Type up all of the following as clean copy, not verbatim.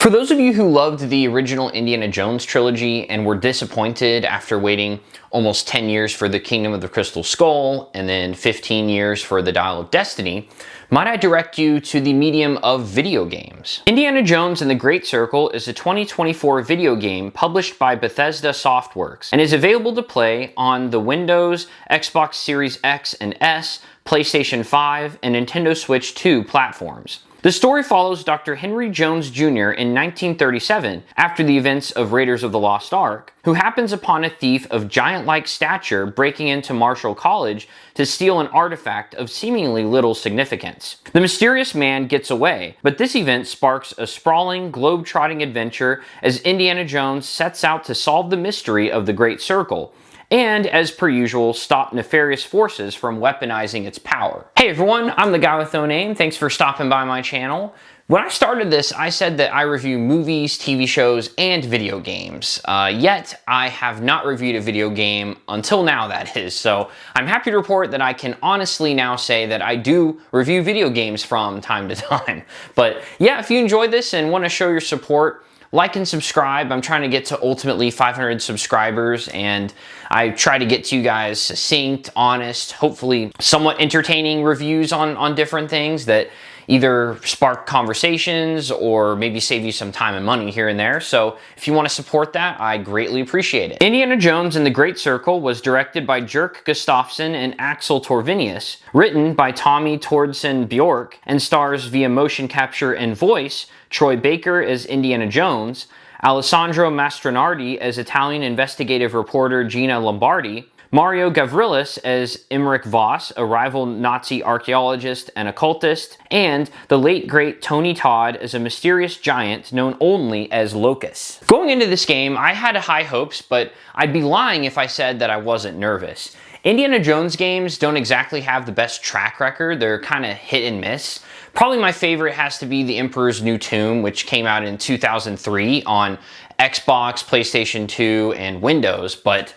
For those of you who loved the original Indiana Jones trilogy and were disappointed after waiting almost 10 years for the Kingdom of the Crystal Skull and then 15 years for the Dial of Destiny, might I direct you to the medium of video games. Indiana Jones and the Great Circle is a 2024 video game published by Bethesda Softworks and is available to play on the Windows, Xbox Series X and S, PlayStation 5, and Nintendo Switch 2 platforms. The story follows Dr. Henry Jones Jr. in 1937, after the events of Raiders of the Lost Ark, who happens upon a thief of giant-like stature breaking into Marshall College to steal an artifact of seemingly little significance. The mysterious man gets away, but this event sparks a sprawling, globe-trotting adventure as Indiana Jones sets out to solve the mystery of the Great Circle, and, as per usual, stop nefarious forces from weaponizing its power. Hey everyone, I'm the guy with no name. Thanks for stopping by my channel. When I started this, I said that I review movies, TV shows, and video games. Yet, I have not reviewed a video game until now, that is. So, I'm happy to report that I can honestly now say that I do review video games from time to time. But yeah, if you enjoyed this and want to show your support, like and subscribe. I'm trying to get to ultimately 500 subscribers, and I try to get to you guys succinct, honest, hopefully somewhat entertaining reviews on different things that either spark conversations or maybe save you some time and money here and there. So if you want to support that, I greatly appreciate it. Indiana Jones and the Great Circle was directed by Jerk Gustafsson and Axel Torvinius, written by Tommy Tordsen Bjork, and stars via motion capture and voice Troy Baker as Indiana Jones, Alessandro Mastronardi as Italian investigative reporter Gina Lombardi, Mario Gavrilis as Emmerich Voss, a rival Nazi archaeologist and occultist, and the late great Tony Todd as a mysterious giant known only as Locus. Going into this game, I had high hopes, but I'd be lying if I said that I wasn't nervous. Indiana Jones games don't exactly have the best track record. They're kind of hit and miss. Probably my favorite has to be The Emperor's New Tomb, which came out in 2003 on Xbox, PlayStation 2, and Windows, but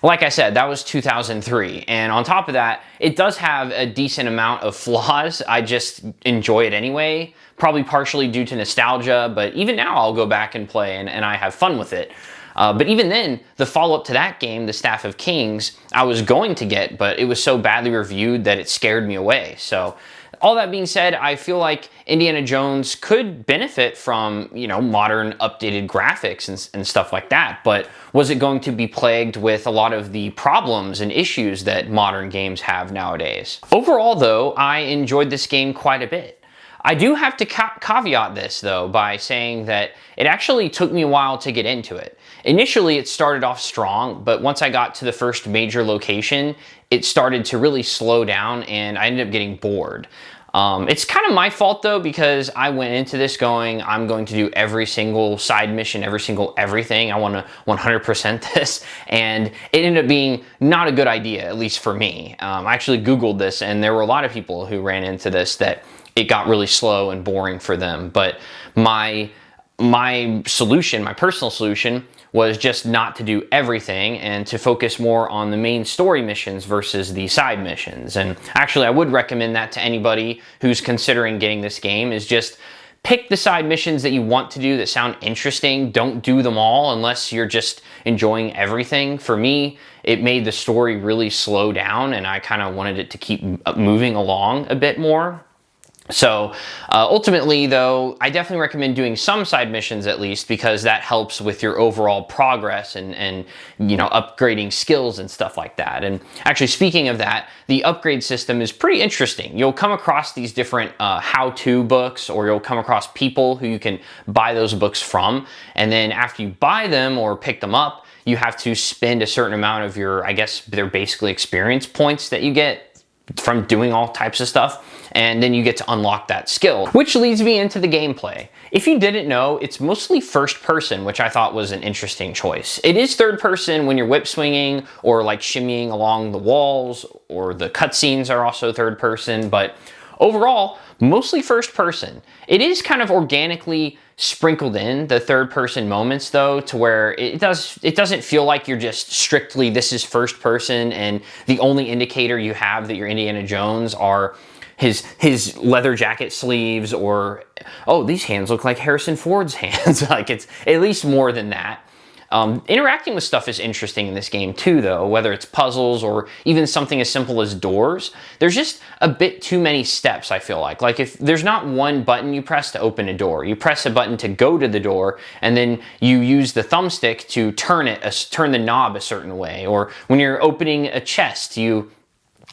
like I said, that was 2003, and on top of that, it does have a decent amount of flaws. I just enjoy it anyway, probably partially due to nostalgia, but even now I'll go back and play, and I have fun with it. But even then, the follow-up to that game, The Staff of Kings, I was going to get, but it was so badly reviewed that it scared me away. So, all that being said, I feel like Indiana Jones could benefit from, modern updated graphics and stuff like that, but was it going to be plagued with a lot of the problems and issues that modern games have nowadays? Overall, though, I enjoyed this game quite a bit. I do have to caveat this, though, by saying that it actually took me a while to get into it. Initially, it started off strong, but once I got to the first major location, it started to really slow down, and I ended up getting bored. It's kind of my fault, though, because I went into this going, I'm going to do every single side mission, every single everything. I want to 100% this, and it ended up being not a good idea, at least for me. I actually Googled this, and there were a lot of people who ran into this that it got really slow and boring for them. But my solution, my personal solution, was just not to do everything and to focus more on the main story missions versus the side missions. And actually, I would recommend that to anybody who's considering getting this game, is just pick the side missions that you want to do that sound interesting. Don't do them all unless you're just enjoying everything. For me, it made the story really slow down, and I kind of wanted it to keep moving along a bit more. So ultimately, though, I definitely recommend doing some side missions at least, because that helps with your overall progress and upgrading skills and stuff like that. And actually, speaking of that, the upgrade system is pretty interesting. You'll come across these different how-to books, or you'll come across people who you can buy those books from, and then after you buy them or pick them up, you have to spend a certain amount of your, I guess they're basically experience points that you get from doing all types of stuff, and then you get to unlock that skill. Which leads me into the gameplay. If you didn't know, it's mostly first person, which I thought was an interesting choice. It is third person when you're whip swinging or like shimmying along the walls, or the cutscenes are also third person, but overall, mostly first person. It is kind of organically sprinkled in the third person moments, though, to where it doesn't feel like you're just strictly this is first person and the only indicator you have that you're Indiana Jones are his leather jacket sleeves, or, oh, these hands look like Harrison Ford's hands. Like, it's at least more than that. Interacting with stuff is interesting in this game too, though, whether it's puzzles or even something as simple as doors. There's just a bit too many steps, I feel like. Like, if there's not one button you press to open a door, you press a button to go to the door, and then you use the thumbstick to turn the knob a certain way. Or when you're opening a chest, you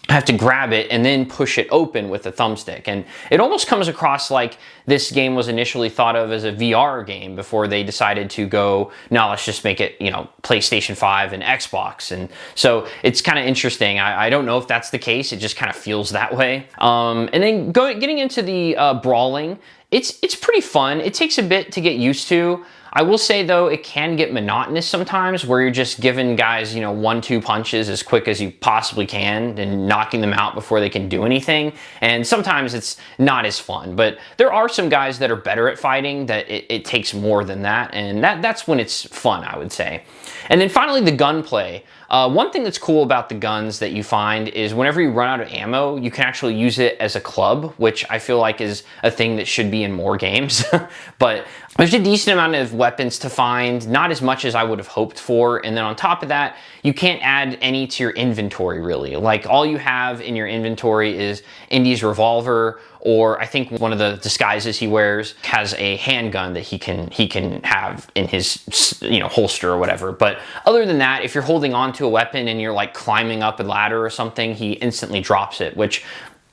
have to grab it and then push it open with the thumbstick. And it almost comes across like this game was initially thought of as a VR game before they decided to go, no, let's just make it, PlayStation 5 and Xbox. And so it's kind of interesting. I don't know if that's the case. It just kind of feels that way. And then getting into the brawling, it's pretty fun. It takes a bit to get used to. I will say, though, it can get monotonous sometimes, where you're just giving guys, 1-2 punches as quick as you possibly can and knocking them out before they can do anything. And sometimes it's not as fun, but there are some guys that are better at fighting that it takes more than that, and that's when it's fun, I would say. And then finally, the gunplay. One thing that's cool about the guns that you find is whenever you run out of ammo, you can actually use it as a club, which I feel like is a thing that should be in more games. But there's a decent amount of weapons to find, not as much as I would have hoped for. And then on top of that, you can't add any to your inventory, really. Like, all you have in your inventory is Indy's revolver, or I think one of the disguises he wears has a handgun that he can have in his holster or whatever. But other than that, if you're holding on to a weapon and you're like climbing up a ladder or something, he instantly drops it, which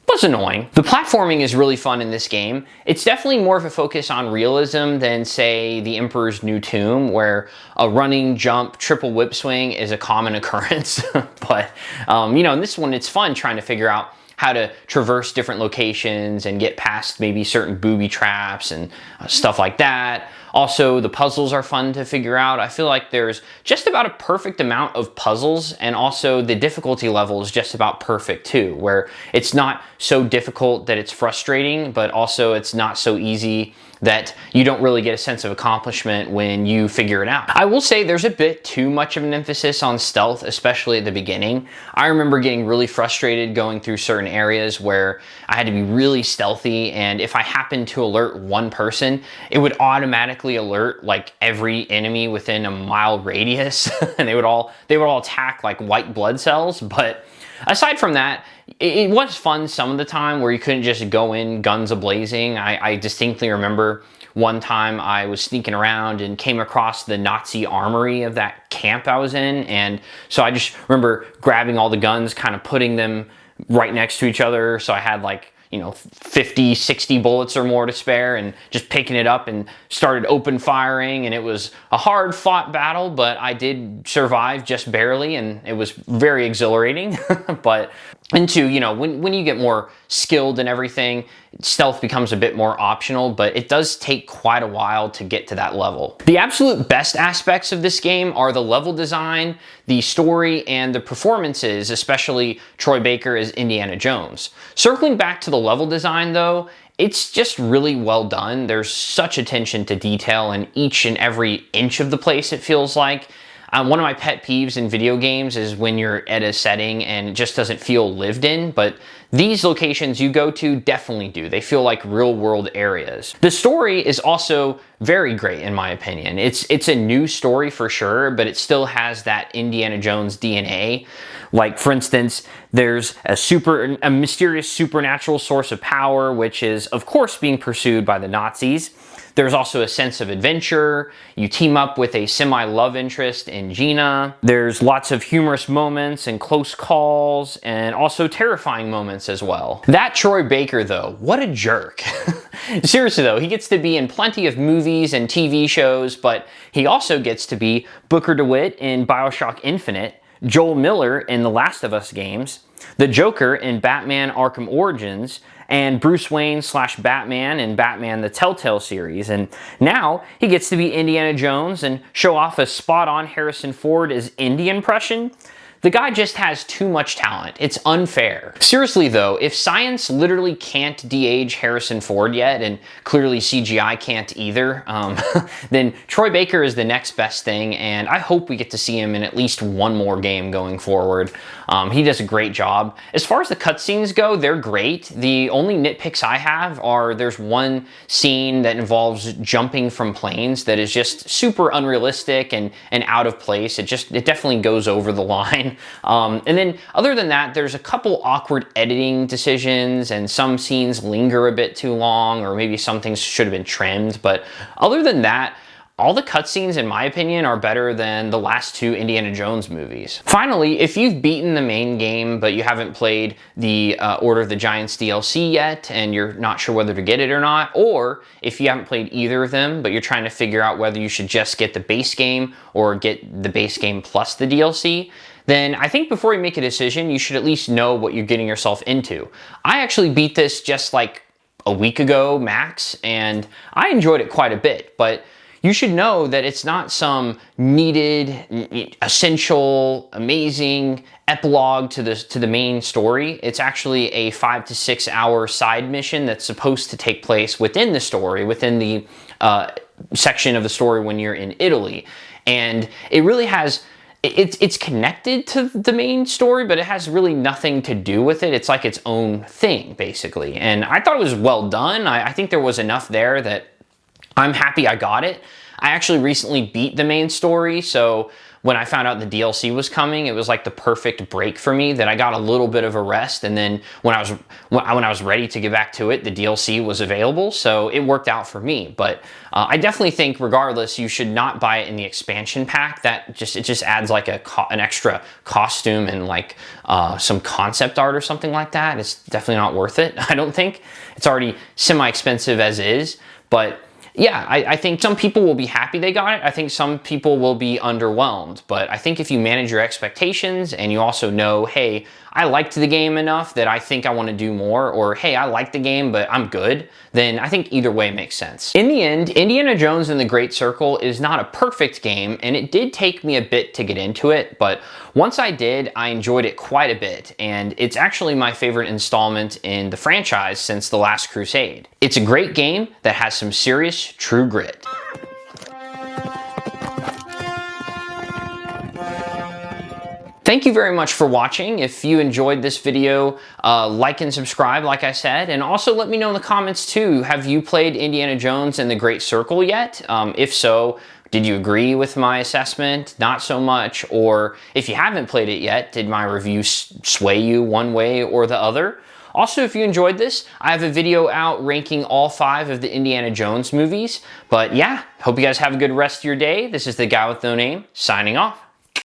was annoying. The platforming is really fun in this game. It's definitely more of a focus on realism than, say, the Emperor's New Tomb, where a running, jump, triple whip swing is a common occurrence. But, in this one, it's fun trying to figure out how to traverse different locations and get past maybe certain booby traps and stuff like that. Also, the puzzles are fun to figure out. I feel like there's just about a perfect amount of puzzles, and also the difficulty level is just about perfect too, where it's not so difficult that it's frustrating, but also it's not so easy that you don't really get a sense of accomplishment when you figure it out. I will say there's a bit too much of an emphasis on stealth, especially at the beginning. I remember getting really frustrated going through certain areas where I had to be really stealthy, and if I happened to alert one person, it would automatically alert like every enemy within a mile radius, and they would all attack like white blood cells. But aside from that, it was fun some of the time where you couldn't just go in guns a-blazing. I distinctly remember one time I was sneaking around and came across the Nazi armory of that camp I was in, and so I just remember grabbing all the guns, kind of putting them right next to each other, so I had like 50, 60 bullets or more to spare, and just picking it up and started open firing. And it was a hard fought battle, but I did survive just barely, and it was very exhilarating. But into, when you get more skilled and everything, stealth becomes a bit more optional, but it does take quite a while to get to that level. The absolute best aspects of this game are the level design, the story, and the performances, especially Troy Baker as Indiana Jones. Circling back to the level design, though, it's just really well done. There's such attention to detail in each and every inch of the place, it feels like. One of my pet peeves in video games is when you're at a setting and it just doesn't feel lived in, but these locations you go to definitely do. They feel like real world areas. The story is also very great in my opinion. It's a new story for sure, but it still has that Indiana Jones DNA. Like, for instance, there's a mysterious supernatural source of power, which is of course being pursued by the Nazis. There's also a sense of adventure. You team up with a semi-love interest in Gina. There's lots of humorous moments and close calls, and also terrifying moments as well. That Troy Baker, though, what a jerk. Seriously though, he gets to be in plenty of movies and TV shows, but he also gets to be Booker DeWitt in BioShock Infinite, Joel Miller in the Last of Us games, the Joker in Batman Arkham Origins, and Bruce Wayne / Batman in Batman the Telltale series. And now he gets to be Indiana Jones and show off a spot-on Harrison Ford as Indy impression. The guy just has too much talent. It's unfair. Seriously though, if science literally can't de-age Harrison Ford yet, and clearly CGI can't either, then Troy Baker is the next best thing, and I hope we get to see him in at least one more game going forward. He does a great job. As far as the cutscenes go, they're great. The only nitpicks I have are there's one scene that involves jumping from planes that is just super unrealistic and out of place. It definitely goes over the line. And then other than that, there's a couple awkward editing decisions and some scenes linger a bit too long, or maybe some things should have been trimmed. But other than that, all the cutscenes, in my opinion, are better than the last two Indiana Jones movies. Finally, if you've beaten the main game, but you haven't played the Order of the Giants DLC yet, and you're not sure whether to get it or not, or if you haven't played either of them, but you're trying to figure out whether you should just get the base game or get the base game plus the DLC, then I think before you make a decision, you should at least know what you're getting yourself into. I actually beat this just like a week ago, max, and I enjoyed it quite a bit, but you should know that it's not some needed, essential, amazing epilogue to the main story. It's actually a 5 to 6 hour side mission that's supposed to take place within the story, within the section of the story when you're in Italy. And it really has, it's connected to the main story, but it has really nothing to do with it. It's like its own thing, basically. And I thought it was well done. I think there was enough there that I'm happy I got it. I actually recently beat the main story, so when I found out the DLC was coming, it was like the perfect break for me, that I got a little bit of a rest, and then when I was ready to get back to it, the DLC was available, so it worked out for me. But I definitely think, regardless, you should not buy it in the expansion pack. It just adds like an extra costume and like some concept art or something like that. It's definitely not worth it, I don't think. It's already semi-expensive as is, but yeah, I think some people will be happy they got it. I think some people will be underwhelmed. But I think if you manage your expectations and you also know, hey, I liked the game enough that I think I want to do more, or hey, I like the game, but I'm good, then I think either way makes sense. In the end, Indiana Jones and the Great Circle is not a perfect game, and it did take me a bit to get into it, but once I did, I enjoyed it quite a bit, and it's actually my favorite installment in the franchise since The Last Crusade. It's a great game that has some serious, true grit. Thank you very much for watching. If you enjoyed this video, like and subscribe, like I said, and also let me know in the comments too, have you played Indiana Jones and the Great Circle yet? If so, did you agree with my assessment? Not so much. Or if you haven't played it yet, did my review sway you one way or the other? Also, if you enjoyed this, I have a video out ranking all 5 of the Indiana Jones movies. But yeah, hope you guys have a good rest of your day. This is the guy with no name, signing off.